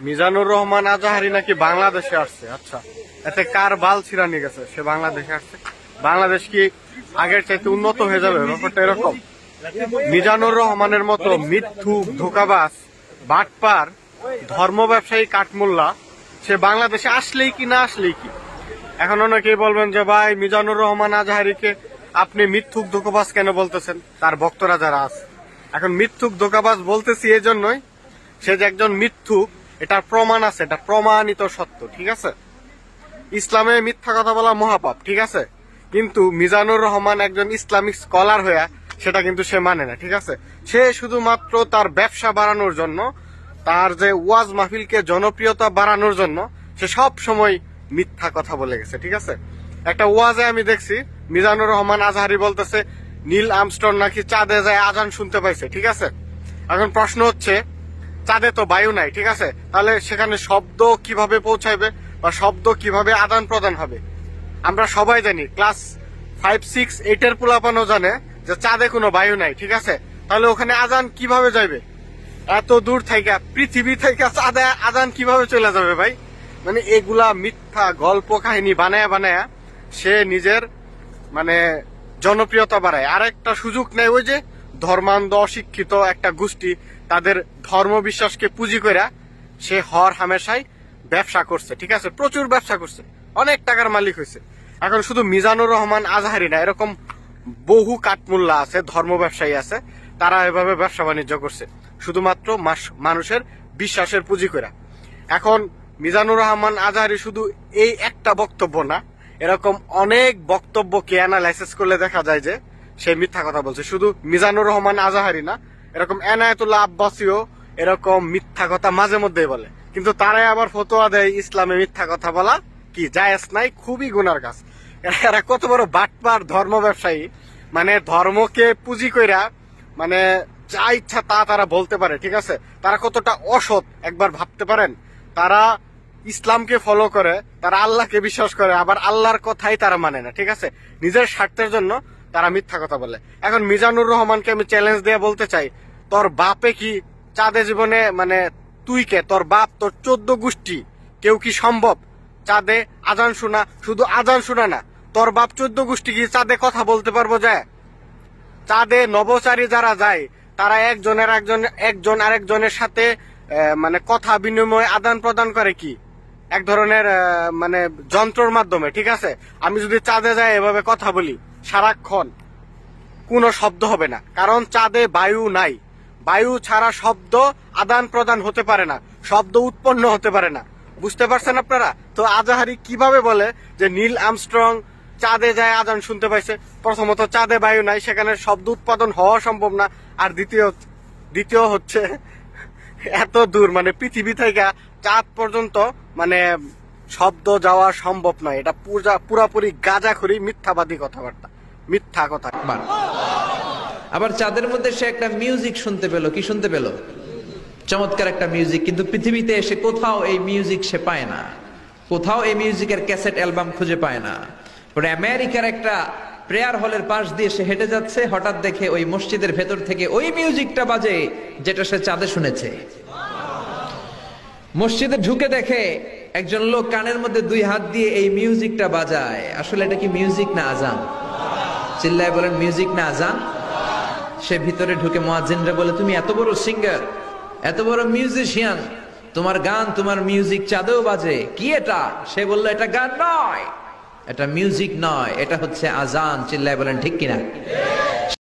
মিজানুর রহমান আজাহারি নাকি বাংলাদেশে আসছে। আচ্ছা, এতে কার বাল ছিড়ানি গেছে? সে বাংলাদেশে আসছে। বাংলাদেশ কি আগের চাইতে উন্নত হয়ে যাবে? ব্যাপারটা এরকম। মিজানুর রহমানের মতো মিথ্যুক, ধোঁকাবাজ, বাটপার, ধর্ম ব্যবসায়ী কাঠমোল্লা সে বাংলাদেশে আসলেই কি না আসলেই কি? এখন অনেকেই বলবেন যে ভাই মিজানুর রহমান আজাহারিকে আপনি মিথ্যুক ধোঁকাবাজ কেন বলতেছেন? তার ভক্তরা যারা আছে, এখন মিথ্যুক ধোঁকাবাজ বলতেছি এই জন্যই, সে যে একজন মিথ্যুক এটার প্রমাণ আছে, এটা প্রমাণিত সত্য, ঠিক আছে? ইসলামে মিথ্যা কথা বলা মহাপাপ, ঠিক আছে? কিন্তু মিজানুর রহমান একজন ইসলামিক স্কলার হয়ে সেটা কিন্তু সে মানে না, ঠিক আছে? সে শুধুমাত্র তার ব্যবসা বাড়ানোর জন্য, তার যে ওয়াজ মাহফিলকে জনপ্রিয়তা বাড়ানোর জন্য সে সব সময় মিথ্যা কথা বলে গেছে, ঠিক আছে? একটা ওয়াজে আমি দেখছি মিজানুর রহমান আজহারি বলতেছে নীল আর্মস্ট্রং নাকি চাঁদে যায় আজান শুনতে পাইছে, ঠিক আছে? এখন প্রশ্ন হচ্ছে চাঁদে তো বায়ু নাই, ঠিক আছে? তাহলে সেখানে শব্দ কিভাবে পৌঁছাইবে বা শব্দ কিভাবে আদান প্রদান হবে? আমরা সবাই জানি, ক্লাস 5, 6, 8 এর পোলাপানও জানে যে চাঁদে কোনো বায়ু নাই, ঠিক আছে? তাহলে ওখানে আজান কিভাবে যাবে? এত দূর থেকে, পৃথিবী থেকে চাঁদে আজান কিভাবে চলে যাবে ভাই? মানে এগুলা মিথ্যা গল্প কাহিনী বানায়া বানায়া সে নিজের মানে জনপ্রিয়তা বাড়ায়। আর একটা সুযোগ নেই, ওই যে ধর্মান্ধ অশিক্ষিত একটা গোষ্ঠী তাদের ধর্ম বিশ্বাসকে পুঁজি করে সে হর হামেশাই ব্যবসা করছে, ঠিক আছে? প্রচুর ব্যবসা করছে, অনেক টাকার মালিক হয়েছে। এখন শুধু মিজানুর রহমান আজহারি না, এরকম বহু কাঠমোল্লা আছে, ধর্ম ব্যবসায়ী আছে, তারা এভাবে ব্যবসা বাণিজ্য করছে শুধুমাত্র মানুষের বিশ্বাসের পুঁজি করে। এখন মিজানুর রহমান আজহারি শুধু এই একটা বক্তব্য না, এরকম অনেক বক্তব্যকে অ্যানালাইসিস করলে দেখা যায় যে সে মিথ্যা কথা বলছে। শুধু মিজানুর রহমান আজহারি না, এরকম এনায়েতুল্লাহ আব্বাসীও এরকম মিথ্যা কথা মাঝে মধ্যেই বলে, কিন্তু তারাই আবার ফতোয়া দেয় ইসলামে মিথ্যা কথা বলা কি জায়েজ নাই, খুবই গুনার কাজ। এরা কত বড় বাটপার ধর্ম ব্যবসায়ী, মানে ধর্মকে পুঁজি কইরা মানে যা ইচ্ছা তা তারা বলতে পারে, ঠিক আছে? তারা কতটা অসৎ একবার ভাবতে পারেন? তারা ইসলামকে ফলো করে, তারা আল্লাহকে বিশ্বাস করে, আবার আল্লাহর কথাই তারা মানে না, ঠিক আছে? নিজের স্বার্থের জন্য তারা মিথ্যা কথা বলে। এখন মিজানুর রহমানকে আমি চ্যালেঞ্জ দিয়ে বলতে চাই, তোর বাপে কি চাঁদে জীবনে, মানে তুই কে, তোর বাপ, তোর 14 গোষ্ঠী কেউ কি সম্ভব চাঁদে আজান শোনা? শুধু আজান শোনা না, তোর বাপ 14 গোষ্ঠী কি চাঁদে কথা বলতে পারবো? যায় চাঁদে নভোচারী যারা যায় তারা একজন আরেকজনের সাথে মানে কথা বিনিময় আদান প্রদান করে কি এক ধরনের মানে যন্ত্রর মাধ্যমে, ঠিক আছে? আমি যদি চাঁদে যাই এভাবে কথা বলি সারাক্ষণ, কোনো শব্দ হবে না, কারণ চাঁদে বায়ু নাই। বায়ু ছাড়া শব্দ আদান প্রদান হতে পারে না, শব্দ উৎপন্ন হতে পারে না। বুঝতে পারছেন আপনারা? তো আজহারি কিভাবে বলে যে নীল আর্মস্ট্রং চাঁদে যায় আজান শুনতে পাইছে? প্রথমত চাঁদে বায়ু নাই, সেখানে শব্দ উৎপাদন হওয়া সম্ভব না। আর দ্বিতীয় হচ্ছে এত দূর, মানে পৃথিবী থেকে চাঁদ পর্যন্ত মানে শব্দ যাওয়া সম্ভব নয়। এটা পুরাপুরি গাঁজাখুরি মিথ্যাবাদী কথাবার্তা, মিথ্যা কথা। আবার চাঁদের মধ্যে সে একটা মিউজিক শুনতে পেল। কি শুনতে পেল? চমৎকার একটা মিউজিক। কিন্তু পৃথিবীতে এসে কোথাও এই মিউজিক সে পায় না, কোথাও এই মিউজিকের ক্যাসেট অ্যালবাম খুঁজে পায় না। পরে আমেরিকার একটা প্রেয়ার হলের পাশ দিয়ে সে হেঁটে যাচ্ছে, হঠাৎ দেখে ওই মসজিদের ভেতর থেকে ওই মিউজিকটা বাজে যেটা সে চাঁদে শুনেছে। মসজিদে ঢুকে দেখে একজন লোক কানের মধ্যে 2 হাত দিয়ে এই মিউজিকটা বাজায়। আসলে এটা কি মিউজিক না আজান? চিল্লায় বলেন মিউজিক না আজান? সে ভিতরে ঢুকে মুয়াজ্জিনরে বলে, তুমি এত বড় সিঙ্গার, এত বড় মিউজিশিয়ান, তোমার গান, তোমার মিউজিক চাঁদেও বাজে, কি এটা? সে বললো এটা গান নয়, এটা মিউজিক নয়, এটা হচ্ছে আজান। চিল্লায় বলেন ঠিক কিনা?